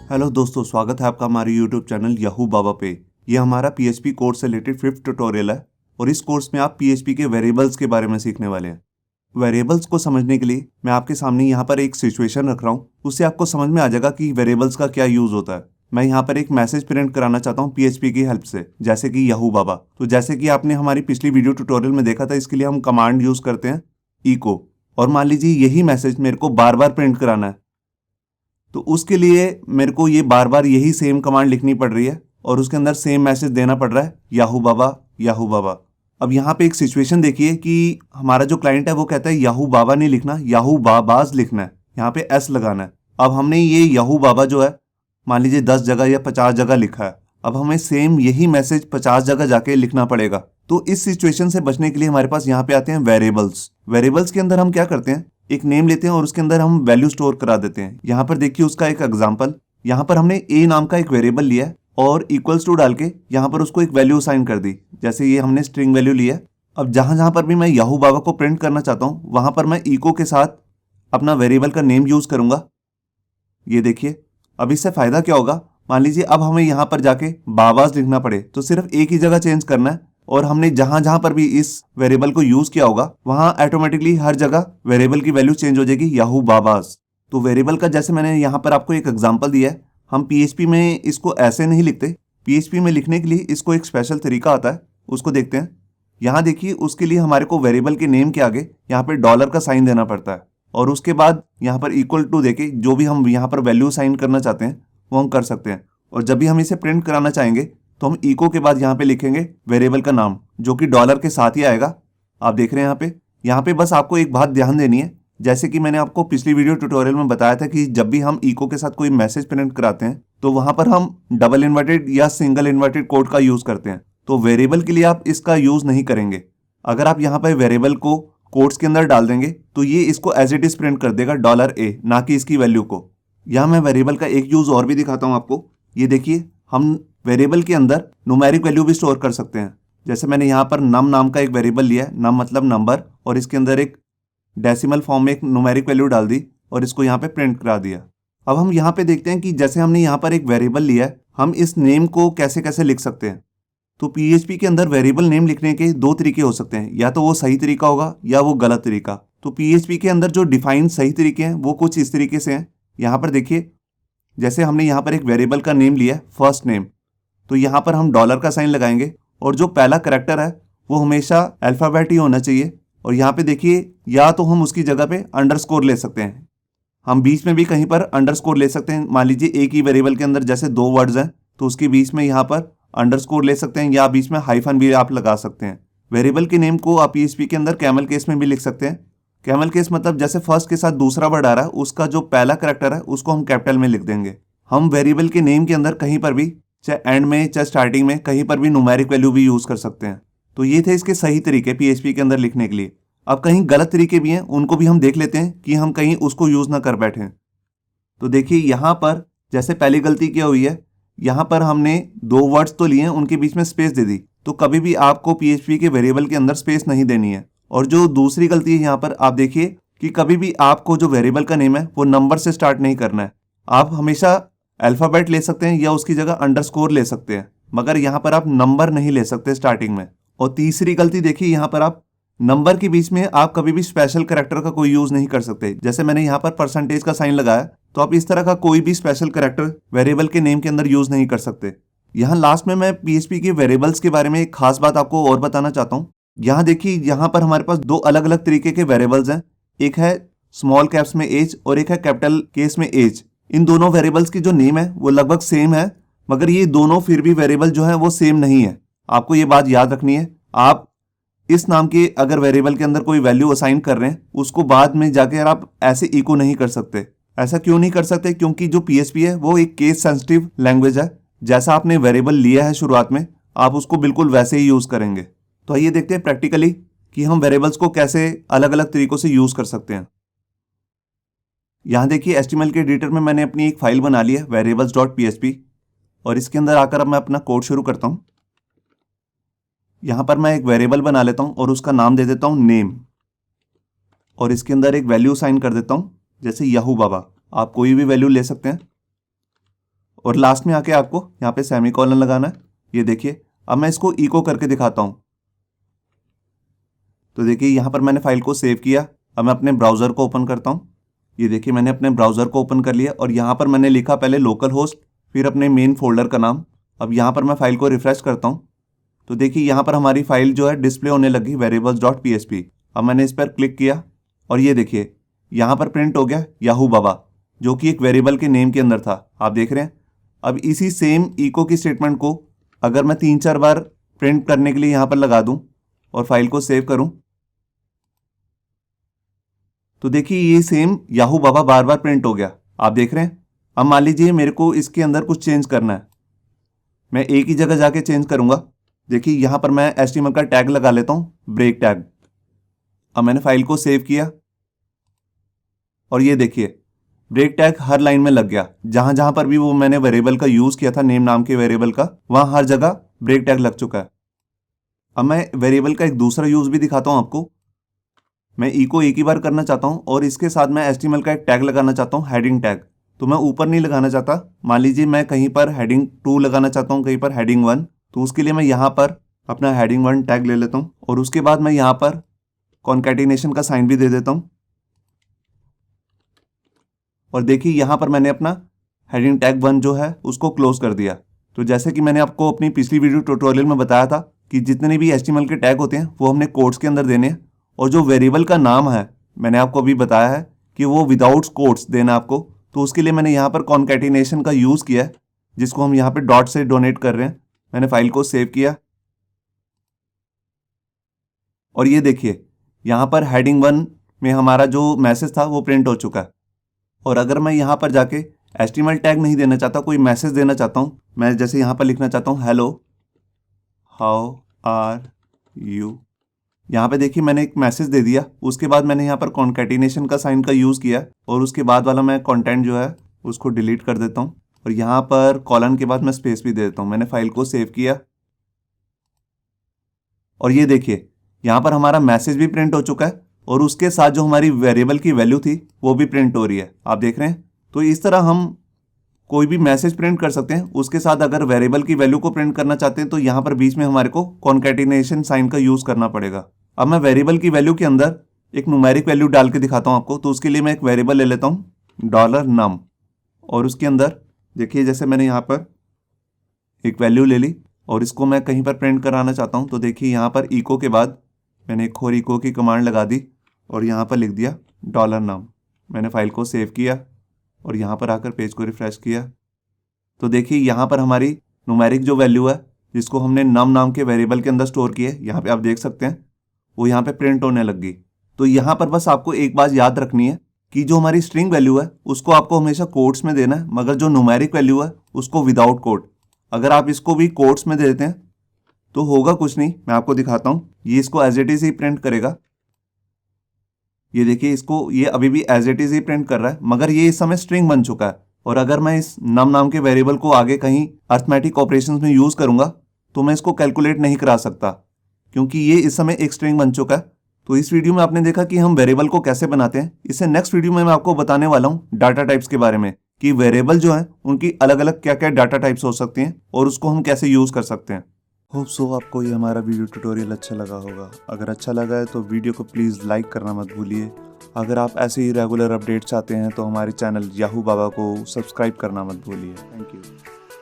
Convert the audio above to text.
Hello दोस्तों, स्वागत है आपका हमारे यूट्यूब चैनल याहू बाबा पे। ये हमारा पीएचपी कोर्स से रिलेटेड 5th ट्यूटोरियल है और इस कोर्स में आप पीएचपी के वेरिएबल्स के बारे में सीखने वाले हैं। वेरिएबल्स को समझने के लिए मैं आपके सामने यहाँ पर एक सिचुएशन रख रहा हूँ, उससे आपको समझ में आ जाएगा कि वेरिएबल्स का क्या यूज़ होता है। मैं यहाँ पर एक मैसेज प्रिंट कराना चाहता हूँ पीएचपी की हेल्प से, जैसे कि याहू बाबा। तो जैसे कि आपने हमारी पिछली वीडियो ट्यूटोरियल में देखा था, इसके लिए हम कमांड यूज़ करते हैं इको। और मान लीजिए यही मैसेज मेरे को बार बार प्रिंट कराना है, तो उसके लिए मेरे को ये बार बार यही सेम कमांड लिखनी पड़ रही है और उसके अंदर सेम मैसेज देना पड़ रहा है, याहू बाबा याहू बाबा। अब यहाँ पे एक सिचुएशन देखिए कि हमारा जो क्लाइंट है वो कहता है याहू बाबा नहीं लिखना, याहू बाबाज लिखना है, यहाँ पे एस लगाना है। अब हमने ये याहू बाबा जो है मान लीजिए 10 जगह या 50 जगह लिखा है, अब हमें सेम यही मैसेज 50 जगह जाके लिखना पड़ेगा। तो इस सिचुएशन से बचने के लिए हमारे पास यहाँ पे आते हैं वेरिएबल्स। वेरिएबल्स के अंदर हम क्या करते हैं, एक नेम लेते हैं और उसके अंदर हम वैल्यू स्टोर करा देते हैं। यहाँ पर देखिए उसका एक एग्जांपल, यहाँ पर हमने ए नाम का एक वेरिएबल लिया है और इक्वल्स टू डाल के यहाँ पर उसको एक वैल्यू असाइन कर दी। जैसे ये हमने स्ट्रिंग वैल्यू लिया है। अब जहां जहां पर भी मैं याहू बाबा को प्रिंट करना चाहता हूँ वहां पर मैं इको के साथ अपना वेरिएबल का नेम यूज करूंगा। ये देखिए, अब इससे फायदा क्या होगा, मान लीजिए अब हमें यहाँ पर जाके बाबाज लिखना पड़े तो सिर्फ एक ही जगह चेंज करना है और हमने जहां जहां पर भी इस वेरिएबल को यूज किया होगा वहां ऑटोमेटिकली हर जगह वेरिएबल की वैल्यू चेंज हो जाएगी, याहू बाबाज। तो वेरिएबल का जैसे मैंने यहाँ पर आपको एक एग्जांपल दिया है, हम पीएचपी में इसको ऐसे नहीं लिखते। पीएचपी में लिखने के लिए इसको एक स्पेशल तरीका आता है, उसको देखते हैं। यहाँ देखिए, उसके लिए हमारे को वेरिएबल के नेम के आगे यहाँ पे डॉलर का साइन देना पड़ता है और उसके बाद यहाँ पर इक्वल टू देके जो भी हम यहाँ पर वैल्यू साइन करना चाहते हैं वो हम कर सकते हैं। और जब भी हम इसे प्रिंट कराना चाहेंगे तो हम इको के बाद यहाँ पे लिखेंगे वेरिएबल का नाम, जो कि डॉलर के साथ ही आएगा। आप देख रहे हैं यहाँ पे बस आपको एक बात ध्यान देनी है, जैसे कि मैंने आपको पिछली वीडियो ट्यूटोरियल में बताया था कि जब भी हम इको के साथ कोई मैसेज प्रिंट कराते हैं तो वहां पर हम डबल इन्वर्टेड या सिंगल इन्वर्टेड कोड का यूज करते हैं। तो वेरिएबल के लिए आप इसका यूज नहीं करेंगे। अगर आप यहाँ पर वेरिएबल को कोट्स के अंदर डाल देंगे तो ये इसको एज इट इज प्रिंट कर देगा $A, ना कि इसकी वैल्यू को। यहाँ मैं वेरिएबल का एक यूज और भी दिखाता हूँ आपको। ये देखिए, हम वेरिएबल के अंदर न्यूमेरिक वैल्यू भी स्टोर कर सकते हैं। जैसे मैंने यहाँ पर नम नाम का एक वेरिएबल लिया है, नम मतलब नंबर, और इसके अंदर एक डेसिमल फॉर्म में एक न्यूमेरिक वैल्यू डाल दी और इसको यहाँ पे प्रिंट करा दिया। अब हम यहाँ पे देखते हैं कि जैसे हमने यहाँ पर एक वेरिएबल लिया है, हम इस नेम को कैसे कैसे लिख सकते हैं। तो पीएचपी के अंदर वेरिएबल नेम लिखने के दो तरीके हो सकते हैं, या तो वो सही तरीका होगा या वो गलत तरीका। तो पीएचपी के अंदर जो डिफाइंड सही तरीके हैं वो कुछ इस तरीके से हैं। यहाँ पर देखिए, जैसे हमने यहाँ पर एक वेरिएबल का नेम लिया है फर्स्ट नेम, तो यहाँ पर हम डॉलर का साइन लगाएंगे और जो पहला करैक्टर है वो हमेशा अल्फ़ाबेट ही होना चाहिए। और यहाँ पे देखिए, या तो हम उसकी जगह पे अंडरस्कोर ले सकते हैं, हम बीच में भी कहीं पर अंडरस्कोर ले सकते हैं। मान लीजिए एक ही वेरिएबल के अंदर जैसे दो वर्ड्स हैं तो उसके बीच में यहाँ पर अंडरस्कोर ले सकते हैं, या बीच में हाइफन भी आप लगा सकते हैं। वेरिएबल के नेम को आप पीएचपी के अंदर कैमल केस में भी लिख सकते हैं। कैमल केस मतलब जैसे फर्स्ट के साथ दूसरा वर्ड आ रहा है, उसका जो पहला करैक्टर है उसको हम कैपिटल में लिख देंगे। हम वेरिएबल के नेम के अंदर कहीं पर भी, चाहे एंड में चाहे स्टार्टिंग में, कहीं पर भी न्यूमेरिक वैल्यू भी यूज कर सकते हैं। तो ये थे इसके सही तरीके पीएचपी के अंदर लिखने के लिए। अब कहीं गलत तरीके भी हैं, उनको भी हम देख लेते हैं कि हम कहीं उसको यूज ना कर बैठे। तो देखिए यहाँ पर जैसे पहली गलती क्या हुई है, यहाँ पर हमने दो वर्ड्स तो लिए हैं, उनके बीच में स्पेस दे दी। तो कभी भी आपको पीएचपी के वेरिएबल के अंदर स्पेस नहीं देनी है। और जो दूसरी गलती है यहाँ पर, आप देखिए कि कभी भी आपको जो वेरिएबल का नेम है वो नंबर से स्टार्ट नहीं करना है। आप हमेशा अल्फ़ाबेट ले सकते हैं या उसकी जगह अंडरस्कोर ले सकते हैं, मगर यहाँ पर आप नंबर नहीं ले सकते स्टार्टिंग में। और तीसरी गलती देखिए, यहाँ पर आप नंबर के बीच में आप कभी भी स्पेशल करैक्टर का कोई यूज नहीं कर सकते। जैसे मैंने यहाँ पर परसेंटेज का साइन लगाया, तो आप इस तरह का कोई भी स्पेशल करैक्टर वेरिएबल के नेम के अंदर यूज नहीं कर सकते। यहाँ लास्ट में मैं पीएचपी के वेरिएबल्स के बारे में एक खास बात आपको और बताना चाहता हूँ। यहाँ देखिए, यहाँ पर हमारे पास दो अलग अलग तरीके के वेरिएबल्स हैं, एक है स्मॉल कैप्स में एज और एक है कैपिटल केस में एज। इन दोनों वेरिएबल्स की जो नेम है वो लगभग सेम है, मगर ये दोनों फिर भी वेरिएबल जो है वो सेम नहीं है। आपको ये बात याद रखनी है। आप इस नाम के अगर वेरिएबल के अंदर कोई वैल्यू असाइन कर रहे हैं, उसको बाद में जाकर आप ऐसे इको नहीं कर सकते। ऐसा क्यों नहीं कर सकते? क्योंकि जो पीएचपी है वो एक केस सेंसिटिव लैंग्वेज है। जैसा आपने वेरिएबल लिया है शुरुआत में, आप उसको बिल्कुल वैसे ही यूज करेंगे। तो आइए देखते हैं प्रैक्टिकली कि हम वेरिएबल्स को कैसे अलग अलग तरीकों से यूज कर सकते हैं। यहाँ देखिए, HTML के एडिटर में मैंने अपनी एक फाइल बना ली है variables.php, और इसके अंदर आकर अब मैं अपना कोड शुरू करता हूँ। यहाँ पर मैं एक वेरिएबल बना लेता हूँ और उसका नाम दे देता हूँ नेम, और इसके अंदर एक वैल्यू साइन कर देता हूँ, जैसे याहू बाबा। आप कोई भी वैल्यू ले सकते हैं। और लास्ट में आके आपको यहाँ पे सेमीकोलन लगाना है। ये देखिए, अब मैं इसको इको करके दिखाता हूँ। तो देखिए यहाँ पर मैंने फाइल को सेव किया। अब मैं अपने ब्राउज़र को ओपन करता हूँ। ये देखिए मैंने अपने ब्राउज़र को ओपन कर लिया और यहाँ पर मैंने लिखा पहले लोकल होस्ट, फिर अपने मेन फोल्डर का नाम। अब यहाँ पर मैं फाइल को रिफ्रेश करता हूँ तो देखिए यहाँ पर हमारी फाइल जो है डिस्प्ले होने लगी variables.php। अब मैंने इस पर क्लिक किया और ये देखिए यहाँ पर प्रिंट हो गया याहू बाबा, जो कि एक वेरिएबल के नेम के अंदर था। आप देख रहे हैं। अब इसी सेम इको की स्टेटमेंट को अगर मैं 3-4 बार प्रिंट करने के लिए यहाँ पर लगा दूँ और फाइल को सेव करूँ तो देखिए ये सेम याहू बाबा बार बार प्रिंट हो गया। आप देख रहे हैं। अब मान लीजिए मेरे को इसके अंदर कुछ चेंज करना है, मैं एक ही जगह जाके चेंज करूंगा। देखिए यहाँ पर मैं HTML का टैग लगा लेता हूँ, ब्रेक टैग। अब मैंने फाइल को सेव किया और ये देखिए ब्रेक टैग हर लाइन में लग गया। जहां जहां पर भी वो मैंने वेरिएबल का यूज किया था, नेम नाम के वेरिएबल का, वहां हर जगह ब्रेक टैग लग चुका है। अब मैं वेरिएबल का एक दूसरा यूज भी दिखाता हूं आपको। मैं इको एक ही बार करना चाहता हूं और इसके साथ मैं HTML का एक टैग लगाना चाहता हूं, हेडिंग टैग। तो मैं ऊपर नहीं लगाना चाहता। मान लीजिए मैं कहीं पर हेडिंग 2 लगाना चाहता हूं, कहीं पर हेडिंग 1। तो उसके लिए मैं यहाँ पर अपना हेडिंग 1 टैग ले लेता हूँ और उसके बाद मैं यहाँ पर कॉन्कैटिनेशन का साइन भी दे देता हूँ। और देखिए यहाँ पर मैंने अपना हेडिंग टैग 1 जो है उसको क्लोज कर दिया। तो जैसे कि मैंने आपको अपनी पिछली वीडियो ट्यूटोरियल में बताया था कि जितने भी HTML के टैग होते हैं वो हमने कोट्स के अंदर देने हैं, और जो वेरिएबल का नाम है मैंने आपको अभी बताया है कि वो विदाउट कोट्स देना आपको। तो उसके लिए मैंने यहाँ पर कॉन्कैटिनेशन का यूज़ किया है, जिसको हम यहाँ पे डॉट से डोनेट कर रहे हैं। मैंने फाइल को सेव किया और ये देखिए यहाँ पर हेडिंग 1 में हमारा जो मैसेज था वो प्रिंट हो चुका है। और अगर मैं यहाँ पर जाके HTML टैग नहीं देना चाहता, कोई मैसेज देना चाहता हूँ, मैं जैसे यहाँ पर लिखना चाहता हूँ हेलो हाउ आर यू। यहाँ पे देखिए मैंने एक मैसेज दे दिया। उसके बाद मैंने यहाँ पर कॉन्कैटिनेशन का साइन का यूज़ किया और उसके बाद वाला मैं कंटेंट जो है उसको डिलीट कर देता हूँ और यहाँ पर कॉलन के बाद मैं स्पेस भी दे देता हूँ। मैंने फाइल को सेव किया और ये देखिए यहाँ पर हमारा मैसेज भी प्रिंट हो चुका है और उसके साथ जो हमारी वेरिएबल की वैल्यू थी वो भी प्रिंट हो रही है। आप देख रहे हैं। तो इस तरह हम कोई भी मैसेज प्रिंट कर सकते हैं। उसके साथ अगर वेरिएबल की वैल्यू को प्रिंट करना चाहते हैं तो यहाँ पर बीच में हमारे को कॉन्कैटिनेशन साइन का यूज़ करना पड़ेगा। अब मैं वेरिएबल की वैल्यू के अंदर एक न्यूमेरिक वैल्यू डाल के दिखाता हूँ आपको। तो उसके लिए मैं एक वेरिएबल ले लेता हूँ $num और उसके अंदर देखिए जैसे मैंने यहाँ पर एक वैल्यू ले ली और इसको मैं कहीं पर प्रिंट कराना चाहता हूँ। तो देखिए यहाँ पर इको के बाद मैंने एक और इको की कमांड लगा दी और यहाँ पर लिख दिया $num। मैंने फाइल को सेव किया और यहाँ पर आकर पेज को रिफ्रेश किया तो देखिए यहाँ पर हमारी न्यूमेरिक जो वैल्यू है जिसको हमने num नाम के वेरिएबल के अंदर स्टोर की है, यहाँ पे आप देख सकते हैं वो यहाँ पे प्रिंट होने लग गई। तो यहाँ पर बस आपको एक बात याद रखनी है कि जो हमारी स्ट्रिंग वैल्यू है उसको आपको हमेशा कोट्स में देना है, मगर जो न्यूमेरिक वैल्यू है उसको विदाउट कोट। अगर आप इसको भी कोट्स में दे देते हैं तो होगा कुछ नहीं। मैं आपको दिखाता हूँ। ये इसको एज इट इज ही प्रिंट करेगा। ये देखिए इसको ये अभी भी एज इट इज ही प्रिंट कर रहा है, मगर ये इस समय स्ट्रिंग बन चुका है। और अगर मैं इस num नाम के वेरिएबल को आगे कहीं अर्थमेटिक ऑपरेशंस में यूज करूंगा तो मैं इसको कैलकुलेट नहीं करा सकता, क्योंकि ये इस समय एक स्ट्रिंग बन चुका है। तो इस वीडियो में आपने देखा कि हम वेरिएबल को कैसे बनाते हैं। इससे नेक्स्ट वीडियो में मैं आपको बताने वाला हूँ डाटा टाइप्स के बारे में, कि वेरिएबल जो है उनकी अलग अलग क्या क्या डाटा टाइप्स हो सकती हैं और उसको हम कैसे यूज कर सकते हैं। होप सो आपको ये हमारा वीडियो ट्यूटोरियल अच्छा लगा होगा। अगर अच्छा लगा है तो वीडियो को प्लीज़ लाइक करना मत भूलिए। अगर आप ऐसे ही रेगुलर अपडेट चाहते हैं तो हमारे चैनल याहू बाबा को सब्सक्राइब करना मत भूलिए। Thank you.